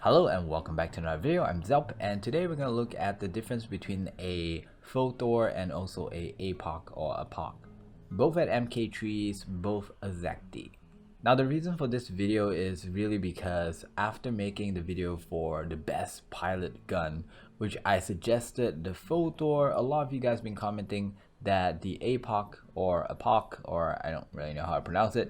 Hello and welcome back to another video. I'm Zelp and today we're going to look at the difference between a Photor and also a Apoc or Apoc. Both at MK3s, both exactly. Now the reason for this video is really because after making the video for the best pilot gun, which I suggested the Photor, a lot of you guys been commenting that the Apoc or I don't really know how to pronounce it,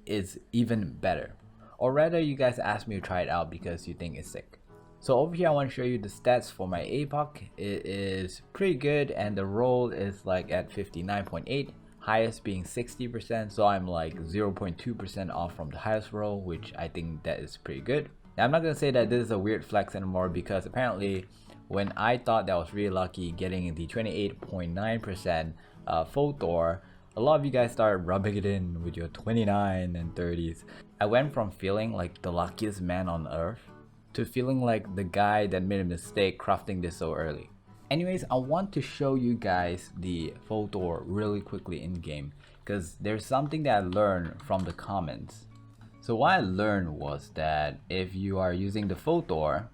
is even better. Or rather, you guys asked me to try it out because you think it's sick. So over here I want to show you the stats for my Apoc. It is pretty good and the roll is like at 59.8, highest being 60%, so I'm like 0.2% off from the highest roll, which I think that is pretty good. Now I'm not gonna say that this is a weird flex anymore because apparently when I thought that I was really lucky getting the 28.9% Photor, a lot of you guys started rubbing it in with your 29 and 30s. I went from feeling like the luckiest man on earth to feeling like the guy that made a mistake crafting this so early. Anyways, I want to show you guys the Photor really quickly in game because there's something that I learned from the comments. So what I learned was that if you are using the Photor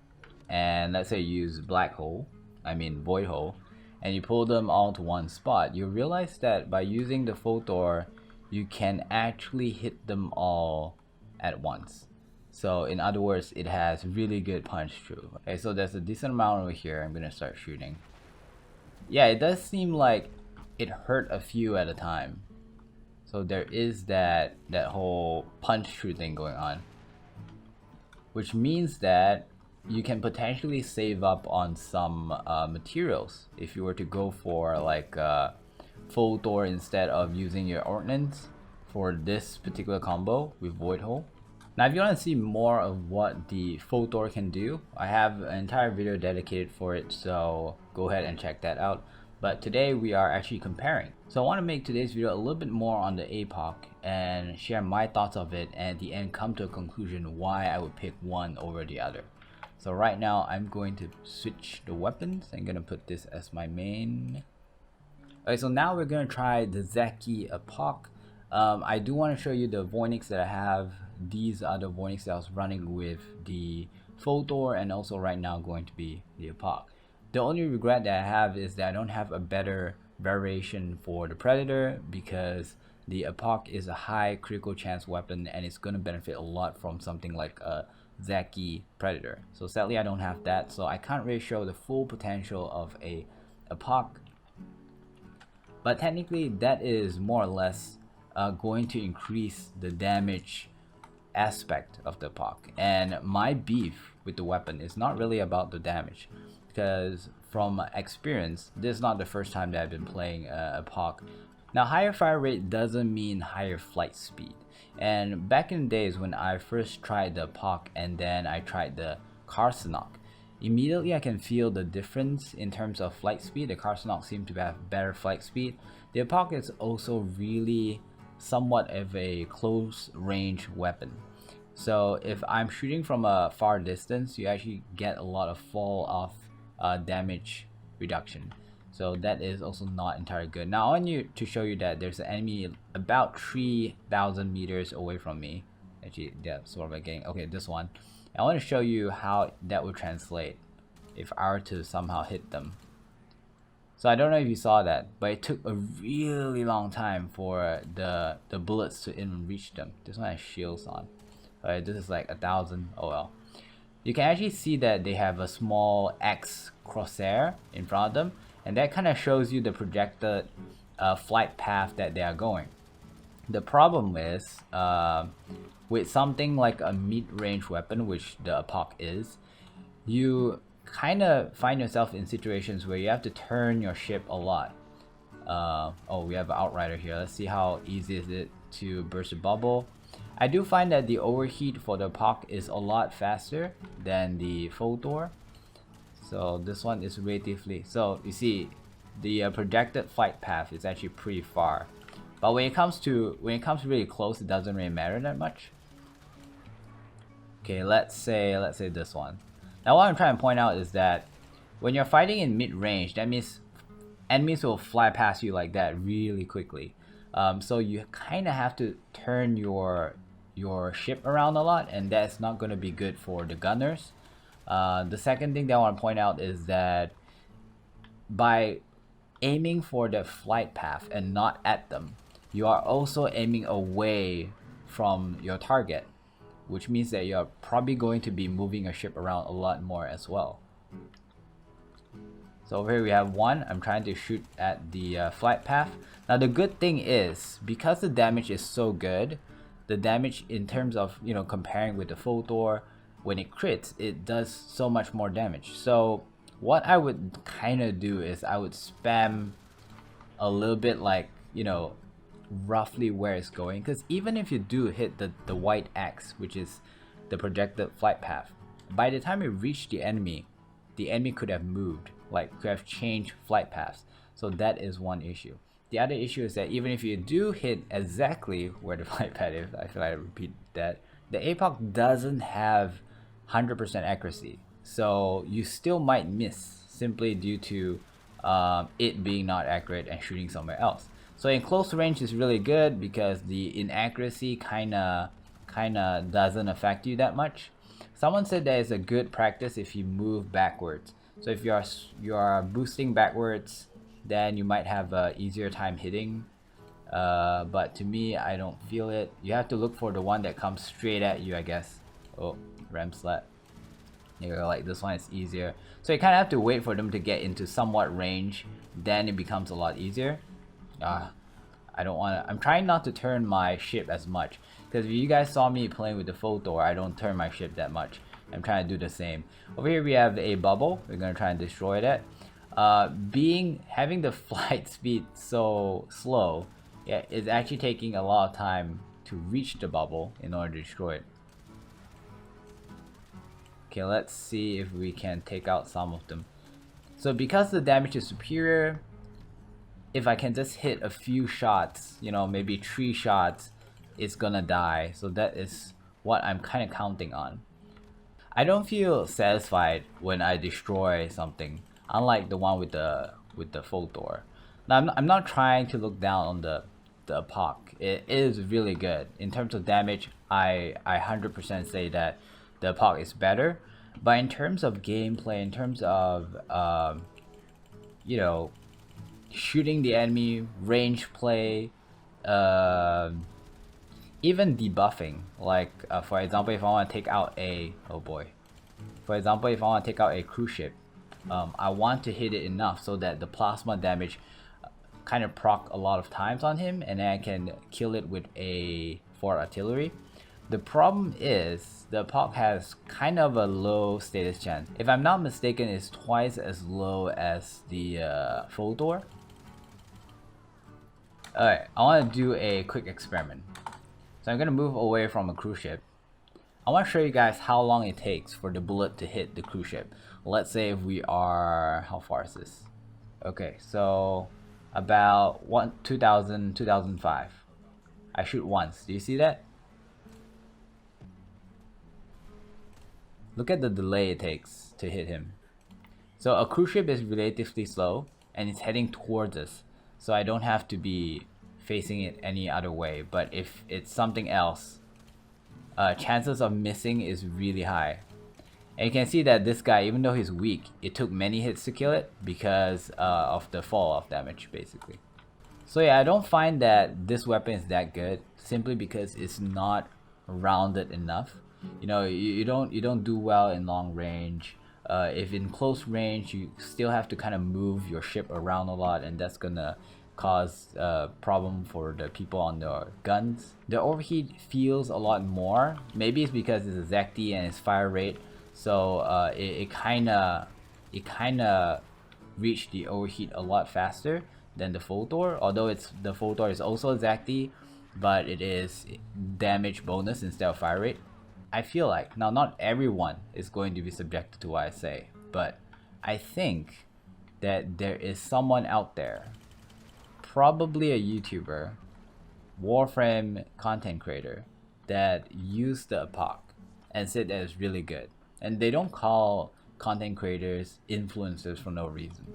and let's say you use void hole, and you pull them all to one spot, you realize that by using the Photor, you can actually hit them all at once. So in other words, it has really good punch through. Okay, so there's a decent amount over here. I'm gonna start shooting. Yeah, it does seem like it hurt a few at a time. So there is that whole punch through thing going on, which means that you can potentially save up on some materials if you were to go for like Photor instead of using your ordnance for this particular combo with Void Hole. Now if you want to see more of what the Photor can do, I have an entire video dedicated for it, so go ahead and check that out. But today we are actually comparing. So I want to make today's video a little bit more on the Apoc and share my thoughts of it, and at the end come to a conclusion why I would pick one over the other. So right now I'm going to switch the weapons. I'm going to put this as my main. Okay, so now we're going to try the Zeki Apoc. I do want to show you the Voynix that I have. These are the Voynix that I was running with the Photor and also right now going to be the Apoc. The only regret that I have is that I don't have a better variation for the Predator because the Apoc is a high critical chance weapon and it's going to benefit a lot from something like a Zeki Predator. So sadly I don't have that, so I can't really show the full potential of a Apoc. But technically that is more or less going to increase the damage aspect of the Apoc. And my beef with the weapon is not really about the damage, because from experience, this is not the first time that I've been playing Apoc. Now higher fire rate doesn't mean higher flight speed. And back in the days when I first tried the Apoc and then I tried the Carcinok, immediately I can feel the difference in terms of flight speed. The Carcinok seemed to have better flight speed. The Apoc is also really somewhat of a close range weapon. So if I'm shooting from a far distance, you actually get a lot of fall off damage reduction. So that is also not entirely good. Now I want you to show you that there's an enemy about 3,000 meters away from me. Actually, yeah, sort of again. Okay, this one. I want to show you how that would translate if I were to somehow hit them. So I don't know if you saw that, but it took a really long time for the bullets to even reach them. This one has shields on. Alright, this is like 1,000. Oh well. You can actually see that they have a small X crosshair in front of them, and that kind of shows you the projected flight path that they are going. The problem is with something like a mid-range weapon, which the Apoc is, you kind of find yourself in situations where you have to turn your ship a lot. Oh, we have an Outrider here. Let's see how easy is it to burst a bubble. I do find that the overheat for the Apoc is a lot faster than the Photor. So this one is relatively, so you see the projected flight path is actually pretty far, but when it comes really close, it doesn't really matter that much. Okay, let's say this one. Now what I'm trying to point out is that when you're fighting in mid-range, that means enemies will fly past you like that really quickly. So you kind of have to turn your ship around a lot, and that's not going to be good for the gunners. The second thing that I want to point out is that by aiming for the flight path and not at them, you are also aiming away from your target, which means that you're probably going to be moving your ship around a lot more as well. So over here we have one. I'm trying to shoot at the flight path. Now the good thing is, because the damage is so good, the damage in terms of, you know, comparing with the Photor, when it crits, it does so much more damage. So what I would kind of do is I would spam a little bit, like, you know, roughly where it's going, because even if you do hit the white X, which is the projected flight path, by the time you reach the enemy could have moved, like could have changed flight paths. So that is one issue. The other issue is that even if you do hit exactly where the flight path is, I feel like I repeat that, the Apoc doesn't have 100% accuracy, so you still might miss simply due to it being not accurate and shooting somewhere else. So in close range is really good because the inaccuracy kinda doesn't affect you that much. Someone said that it's a good practice if you move backwards. So if you are boosting backwards, then you might have a easier time hitting. But to me, I don't feel it. You have to look for the one that comes straight at you, I guess. Oh, ram slat. You go, like this one is easier. So you kind of have to wait for them to get into somewhat range, then it becomes a lot easier. I don't want to. I'm trying not to turn my ship as much, because if you guys saw me playing with the Photor, I don't turn my ship that much. I'm trying to do the same. Over here we have a bubble. We're gonna try and destroy that. Having the flight speed so slow, yeah, is actually taking a lot of time to reach the bubble in order to destroy it. Okay, let's see if we can take out some of them. So because the damage is superior, if I can just hit a few shots, you know, maybe 3 shots, it's gonna die. So that is what I'm kind of counting on. I don't feel satisfied when I destroy something, unlike the one with the Photor. Now I'm not trying to look down on the Apoc. It is really good in terms of damage. I 100% say that the Apoc is better, but in terms of gameplay, in terms of you know, shooting the enemy, range play, even debuffing, like for example, if I want to take out a cruise ship, I want to hit it enough so that the plasma damage kind of proc a lot of times on him, and then I can kill it with a 4 artillery. The problem is the Apoc has kind of a low status chance. If I'm not mistaken, it's twice as low as the Photor. Alright, I want to do a quick experiment. So I'm going to move away from a cruise ship. I want to show you guys how long it takes for the bullet to hit the cruise ship. Let's say if we are, how far is this? Okay, so about 2005. I shoot once. Do you see that? Look at the delay it takes to hit him. So a cruise ship is relatively slow and it's heading towards us. So I don't have to be facing it any other way. But if it's something else, chances of missing is really high. And you can see that this guy, even though he's weak, it took many hits to kill it because of the fall off damage, basically. So yeah, I don't find that this weapon is that good simply because it's not rounded enough. You know, you don't do well in long range. If in close range, you still have to kind of move your ship around a lot, and that's gonna cause a problem for the people on the guns. The overheat feels a lot more. Maybe it's because it's a Zekti and its fire rate, so it kinda reached the overheat a lot faster than the Photor. Although the Photor is also a Zekti, but it is damage bonus instead of fire rate. I feel like, now not everyone is going to be subjected to what I say, but I think that there is someone out there, probably a YouTuber, Warframe content creator, that used the Apoc and said that it's really good. And they don't call content creators influencers for no reason.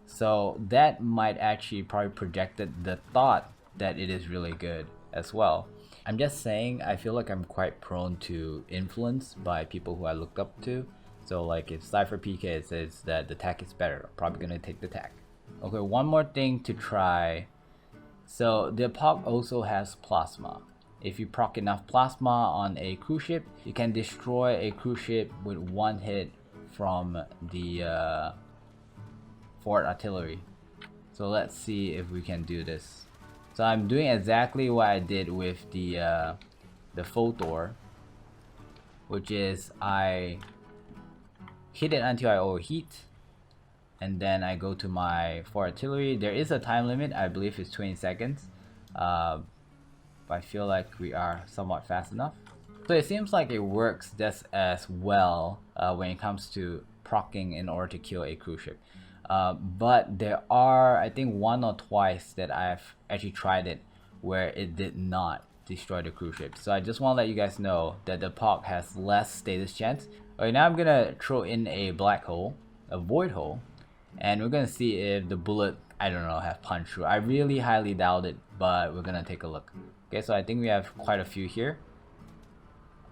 So that might actually probably projected the thought that it is really good as well. I'm just saying, I feel like I'm quite prone to influence by people who I looked up to. So like if Cypher PK says that the tech is better, I'm probably gonna take the tech. Okay, one more thing to try. So the Apoc also has plasma. If you proc enough plasma on a cruise ship, you can destroy a cruise ship with one hit from the forward artillery. So let's see if we can do this. So I'm doing exactly what I did with the Photor, which is I hit it until I overheat, and then I go to my forward artillery. There is a time limit, I believe it's 20 seconds. But I feel like we are somewhat fast enough. So it seems like it works just as well when it comes to proccing in order to kill a cruise ship. But there are, I think, one or twice that I've actually tried it where it did not destroy the cruise ship. So I just want to let you guys know that the Apoc has less status chance. Okay, now I'm gonna throw in a black hole, a void hole, and we're gonna see if the bullet, I don't know, have punched through. I really highly doubt it, but we're gonna take a look. Okay, so I think we have quite a few here.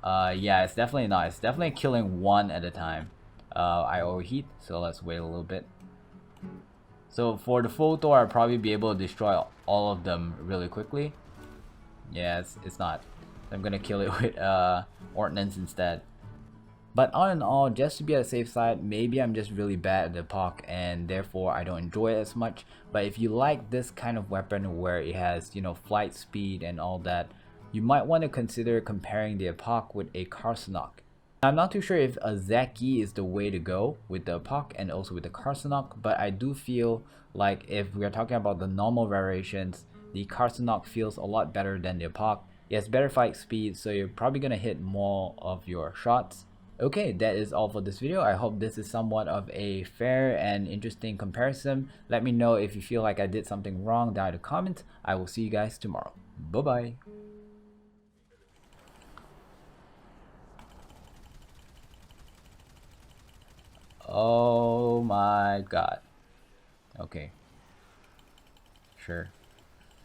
Yeah, it's definitely not. It's definitely killing one at a time. I overheat, so let's wait a little bit. So for the Photor, I'll probably be able to destroy all of them really quickly. Yeah, it's not. I'm gonna kill it with ordnance instead. But all in all, just to be on the safe side, maybe I'm just really bad at the Apoc and therefore I don't enjoy it as much. But if you like this kind of weapon where it has, you know, flight speed and all that, you might want to consider comparing the Apoc with a Carcinok. I'm not too sure if a Zeki is the way to go with the Apoc and also with the Carcinok, but I do feel like if we are talking about the normal variations, the Carcinok feels a lot better than the Apoc. It has better fight speed, so you're probably gonna hit more of your shots. Okay, that is all for this video. I hope this is somewhat of a fair and interesting comparison. Let me know if you feel like I did something wrong down in the comments. I will see you guys tomorrow. Bye bye. Oh my god. Okay. Sure.